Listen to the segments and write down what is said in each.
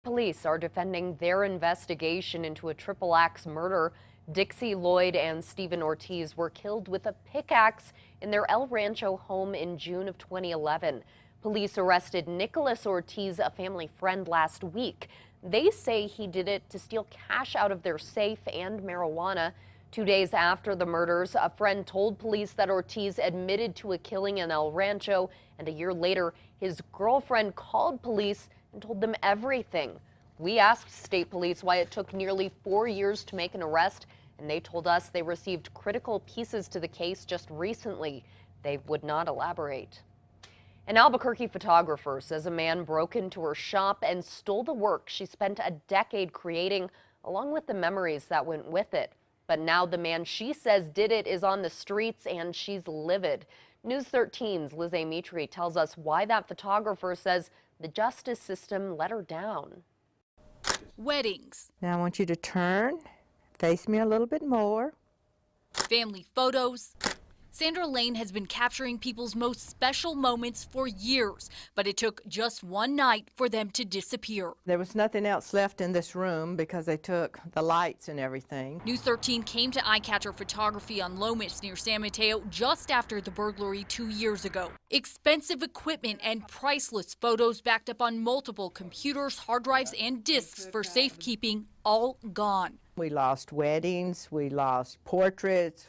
police are defending their investigation into a triple axe murder. Dixie Lloyd and Stephen Ortiz were killed with a pickaxe in their El Rancho home in June of 2011. Police arrested Nicholas Ortiz, a family friend, last week. They say he did it to steal cash out of their safe and marijuana. 2 days after the murders, a friend told police that Ortiz admitted to a killing in El Rancho, and a year later, his girlfriend called police and told them everything. We asked state police why it took nearly 4 years to make an arrest, and they told us they received critical pieces to the case just recently. They would not elaborate. An Albuquerque photographer says a man broke into her shop and stole the work she spent a decade creating, along with the memories that went with it. But now the man she says did it is on the streets and she's livid. News 13's Liz Mitri tells us why that photographer says the justice system let her down. Weddings. Now I want you to turn, face me a little bit more. Family photos. Sandra Lane has been capturing people's most special moments for years, but it took just one night for them to disappear. There was nothing else left in this room because they took the lights and everything. News 13 came to Eyecatcher Photography on Lomas near San Mateo just after the burglary 2 years ago. Expensive equipment and priceless photos backed up on multiple computers, hard drives, and discs for safekeeping, all gone. We lost weddings, we lost portraits,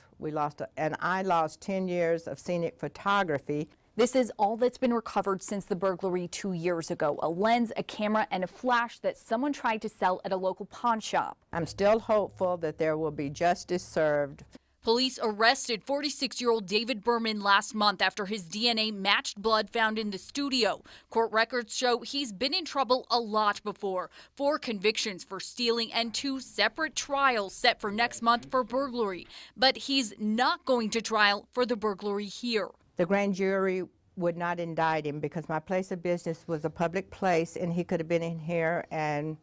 and I lost 10 years of scenic photography. This is all that's been recovered since the burglary 2 years ago. A lens, a camera, and a flash that someone tried to sell at a local pawn shop. I'm still hopeful that there will be justice served. Police arrested 46-year-old David Berman last month after his DNA matched blood found in the studio. Court records show he's been in trouble a lot before. 4 convictions for stealing and 2 separate trials set for next month for burglary. But he's not going to trial for the burglary here. The grand jury would not indict him because my place of business was a public place and he could have been in here and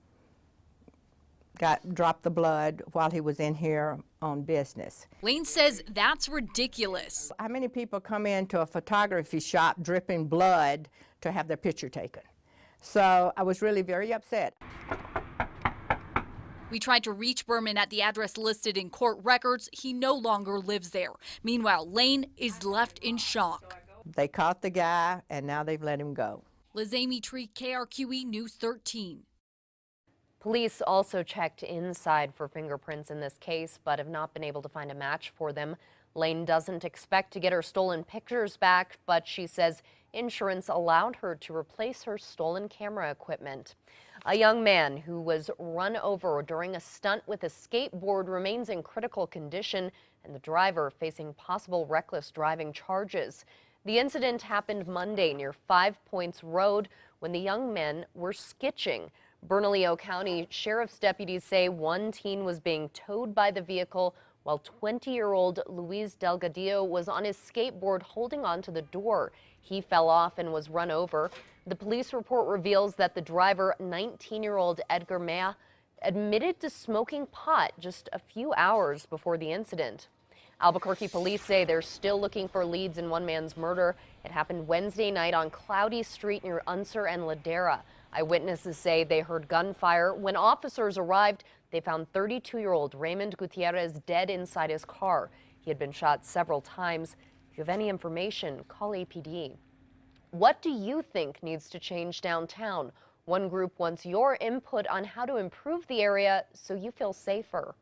dropped the blood while he was in here on business. Lane says that's ridiculous. How many people come into a photography shop dripping blood to have their picture taken? So I was really very upset. We tried to reach Berman at the address listed in court records. He no longer lives there. Meanwhile, Lane is left in shock. They caught the guy and now they've let him go. Liz Mitri, KRQE News 13. Police also checked inside for fingerprints in this case, but have not been able to find a match for them. Lane doesn't expect to get her stolen pictures back, but she says insurance allowed her to replace her stolen camera equipment. A young man who was run over during a stunt with a skateboard remains in critical condition, and the driver facing possible reckless driving charges. The incident happened Monday near 5 Points Road when the young men were skitching. Bernalillo County Sheriff's deputies say one teen was being towed by the vehicle while 20-year-old Luis Delgadillo was on his skateboard holding onto the door. He fell off and was run over. The police report reveals that the driver, 19-year-old Edgar Mea, admitted to smoking pot just a few hours before the incident. Albuquerque police say they're still looking for leads in one man's murder. It happened Wednesday night on Cloudy Street near Unser and Ladera. Eyewitnesses say they heard gunfire. When officers arrived, they found 32-year-old Raymond Gutierrez dead inside his car. He had been shot several times. If you have any information, call APD. What do you think needs to change downtown? One group wants your input on how to improve the area so you feel safer.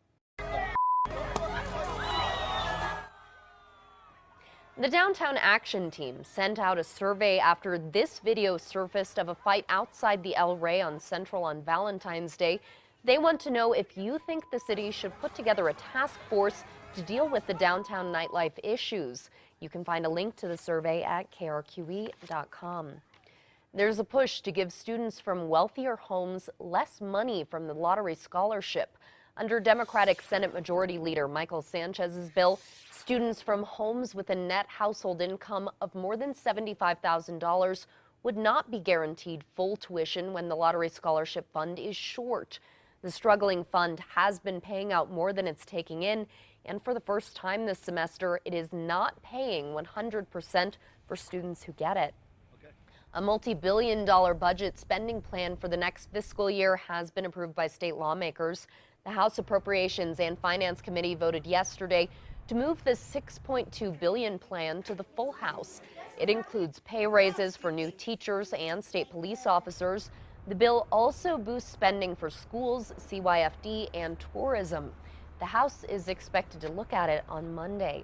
The Downtown Action Team sent out a survey after this video surfaced of a fight outside the El Rey on Central on Valentine's Day. They want to know if you think the city should put together a task force to deal with the downtown nightlife issues. You can find a link to the survey at krqe.com. There's a push to give students from wealthier homes less money from the lottery scholarship. Under Democratic Senate Majority Leader Michael Sanchez's bill, students from homes with a net household income of more than $75,000 would not be guaranteed full tuition when the lottery scholarship fund is short. The struggling fund has been paying out more than it's taking in, and for the first time this semester, it is not paying 100% for students who get it. A multi-billion-dollar budget spending plan for the next fiscal year has been approved by state lawmakers. The House Appropriations and Finance Committee voted yesterday to move the $6.2 billion plan to the full House. It includes pay raises for new teachers and state police officers. The bill also boosts spending for schools, CYFD, and tourism. The House is expected to look at it on Monday.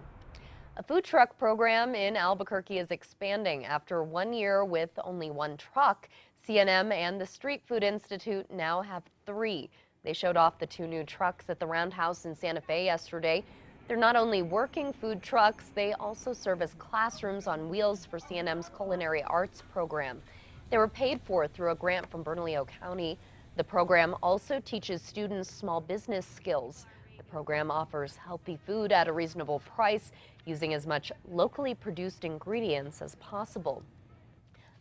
A food truck program in Albuquerque is expanding. After 1 year with only one truck, CNM and the Street Food Institute now have 3. They showed off the 2 new trucks at the Roundhouse in Santa Fe yesterday. They're not only working food trucks, they also serve as classrooms on wheels for CNM's culinary arts program. They were paid for through a grant from Bernalillo County. The program also teaches students small business skills. The program offers healthy food at a reasonable price, using as much locally produced ingredients as possible.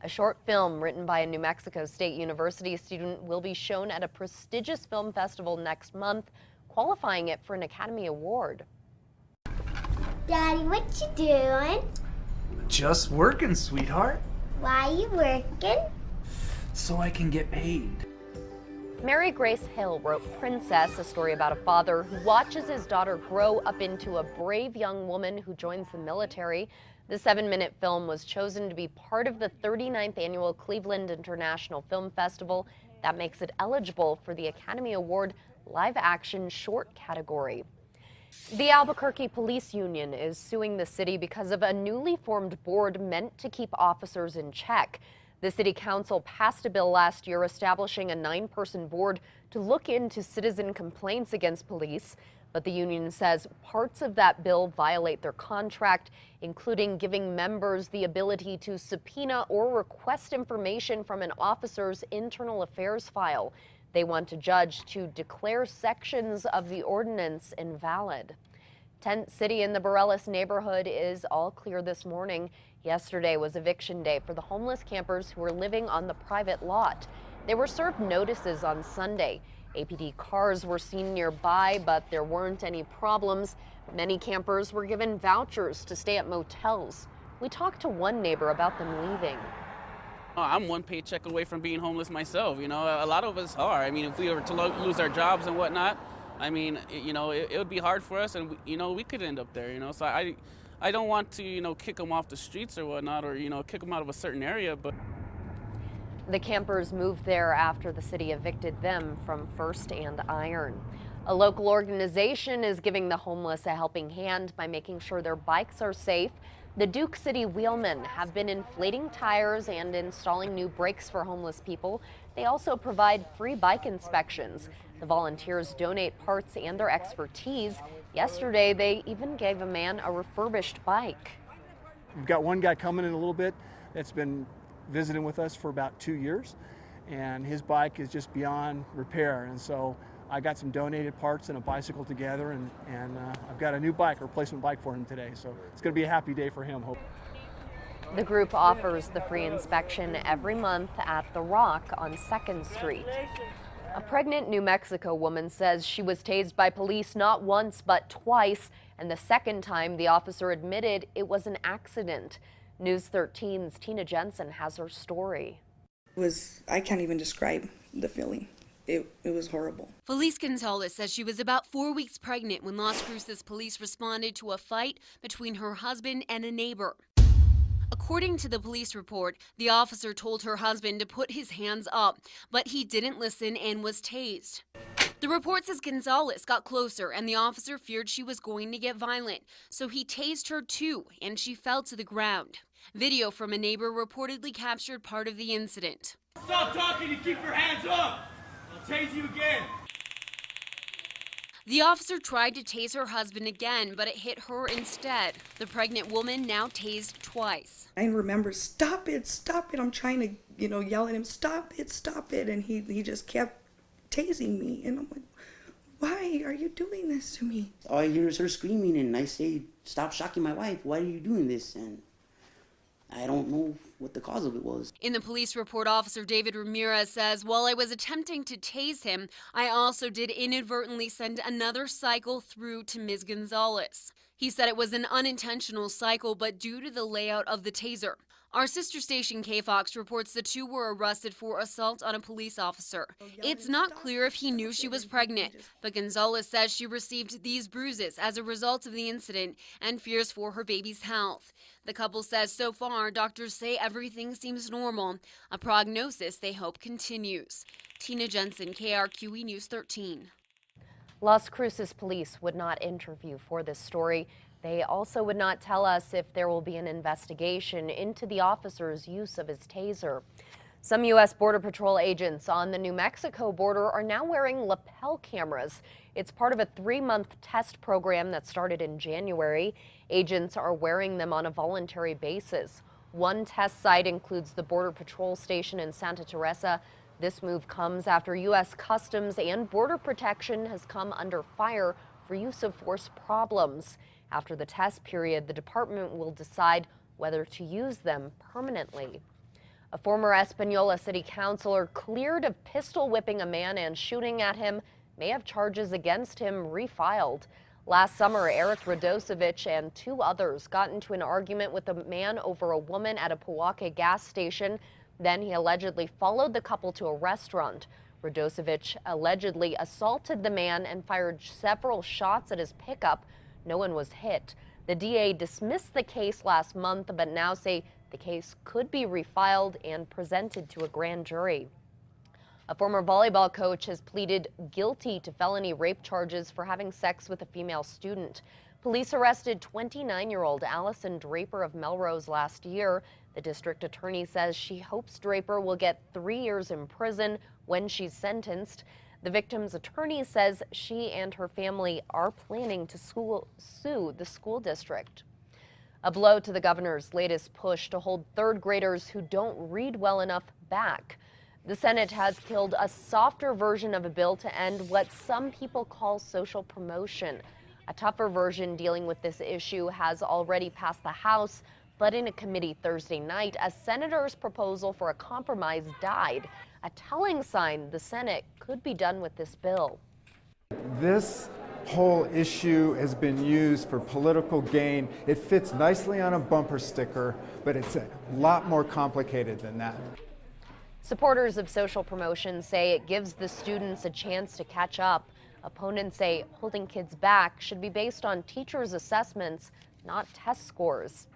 A short film written by a New Mexico State University student will be shown at a prestigious film festival next month, qualifying it for an Academy Award. Daddy, what you doing? Just working, sweetheart. Why you working? So I can get paid. Mary Grace Hill wrote Princess, a story about a father who watches his daughter grow up into a brave young woman who joins the military. The 7-minute film was chosen to be part of the 39th annual Cleveland International Film Festival. That makes it eligible for the Academy Award Live Action Short category. The Albuquerque Police Union is suing the city because of a newly formed board meant to keep officers in check. The city council passed a bill last year establishing a 9-person board to look into citizen complaints against police. But the union says parts of that bill violate their contract, including giving members the ability to subpoena or request information from an officer's internal affairs file. They want a judge to declare sections of the ordinance invalid. Tent City in the Borellis neighborhood is all clear this morning. Yesterday was eviction day for the homeless campers who were living on the private lot. They were served notices on Sunday. APD cars were seen nearby, but there weren't any problems. Many campers were given vouchers to stay at motels. We talked to one neighbor about them leaving. I'm one paycheck away from being homeless myself. You know, a lot of us are. I mean, if we were to lose our jobs and whatnot, I mean, you know, it would be hard for us, and you know, we could end up there. You know, so I don't want to, you know, kick them off the streets or whatnot, or you know, kick them out of a certain area. But the campers moved there after the city evicted them from First and Iron. A local organization is giving the homeless a helping hand by making sure their bikes are safe. The Duke City Wheelmen have been inflating tires and installing new brakes for homeless people. They also provide free bike inspections. The volunteers donate parts and their expertise. Yesterday, they even gave a man a refurbished bike. We've got one guy coming in a little bit that's been visiting with us for about 2 years, and his bike is just beyond repair. And so I got some donated parts and a bicycle together, and I've got a new bike, a replacement bike for him today. So it's going to be a happy day for him, hope. The group offers the free inspection every month at The Rock on 2nd Street. A pregnant New Mexico woman says she was tased by police not once but twice, and the second time the officer admitted it was an accident. News 13's Tina Jensen has her story. I can't even describe the feeling. It was horrible. Felice Gonzalez says she was about 4 weeks pregnant when Las Cruces police responded to a fight between her husband and a neighbor. According to the police report, the officer told her husband to put his hands up, but he didn't listen and was tased. The report says Gonzalez got closer and the officer feared she was going to get violent, so he tased her too, and she fell to the ground. Video from a neighbor reportedly captured part of the incident. Stop talking and keep your hands up! I'll tase you again. The officer tried to tase her husband again, but it hit her instead. The pregnant woman now tased twice. I remember, stop it, I'm trying to, yell at him, stop it, and he just kept tasing me, and I'm like, why are you doing this to me? All I hear is her screaming, and I say, stop shocking my wife, why are you doing this? And I don't know what the cause of it was. In the police report, Officer David Ramirez says, while I was attempting to tase him, I also did inadvertently send another cycle through to Ms. Gonzalez. He said it was an unintentional cycle, but due to the layout of the taser. Our sister station KFOX reports the two were arrested for assault on a police officer. It's not clear if he knew she was pregnant, but Gonzalez says she received these bruises as a result of the incident and fears for her baby's health. The couple says so far, doctors say everything seems normal, a prognosis they hope continues. Tina Jensen, KRQE News 13. Las Cruces police would not interview for this story. They also would not tell us if there will be an investigation into the officer's use of his taser. Some U.S. Border Patrol agents on the New Mexico border are now wearing lapel cameras. It's part of a 3-month test program that started in January. Agents are wearing them on a voluntary basis. One test site includes the Border Patrol station in Santa Teresa. This move comes after U.S. Customs and Border Protection has come under fire for use of force problems. After the test period, the department will decide whether to use them permanently. A former Espanola city councilor cleared of pistol whipping a man and shooting at him may have charges against him refiled. Last summer, Eric Radosevich and 2 others got into an argument with a man over a woman at a Pewaukee gas station. Then he allegedly followed the couple to a restaurant. Radosevich allegedly assaulted the man and fired several shots at his pickup. No one was hit. The DA dismissed the case last month, but now say the case could be refiled and presented to a grand jury. A former volleyball coach has pleaded guilty to felony rape charges for having sex with a female student. Police arrested 29-year-old Allison Draper of Melrose last year. The district attorney says she hopes Draper will get 3 years in prison when she's sentenced. The victim's attorney says she and her family are planning to sue the school district. A blow to the governor's latest push to hold 3rd graders who don't read well enough back. The Senate has killed a softer version of a bill to end what some people call social promotion. A tougher version dealing with this issue has already passed the House, but in a committee Thursday night, a senator's proposal for a compromise died, a telling sign the Senate could be done with this bill. This whole issue has been used for political gain. It fits nicely on a bumper sticker, but it's a lot more complicated than that. Supporters of social promotion say it gives the students a chance to catch up. Opponents say holding kids back should be based on teachers' assessments, not test scores.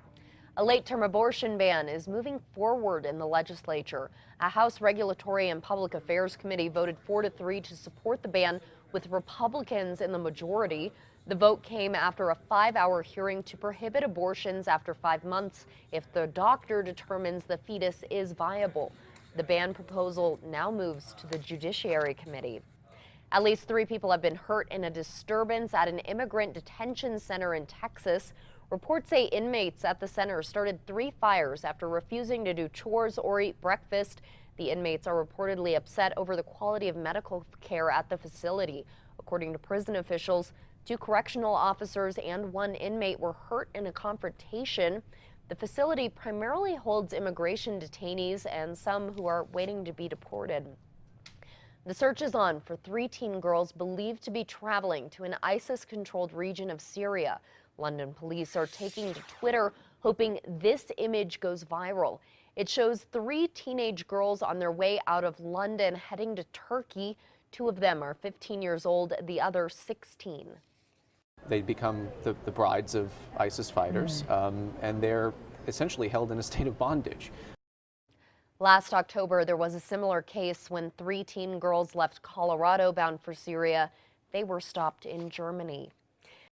A late-term abortion ban is moving forward in the legislature. A House Regulatory and Public Affairs Committee voted 4-3 to support the ban, with Republicans in the majority. The vote came after a 5-hour hearing to prohibit abortions after 5 months if the doctor determines the fetus is viable. The ban proposal now moves to the Judiciary Committee. At least 3 people have been hurt in a disturbance at an immigrant detention center in Texas. Reports say inmates at the center started 3 fires after refusing to do chores or eat breakfast. The inmates are reportedly upset over the quality of medical care at the facility. According to prison officials, 2 correctional officers and 1 inmate were hurt in a confrontation. The facility primarily holds immigration detainees and some who are waiting to be deported. The search is on for 3 teen girls believed to be traveling to an ISIS-controlled region of Syria. London police are taking to Twitter, hoping this image goes viral. It shows 3 teenage girls on their way out of London heading to Turkey. 2 of them are 15 years old, the other 16. They become the brides of ISIS fighters, and they're essentially held in a state of bondage. Last October, there was a similar case when 3 teen girls left Colorado bound for Syria. They were stopped in Germany.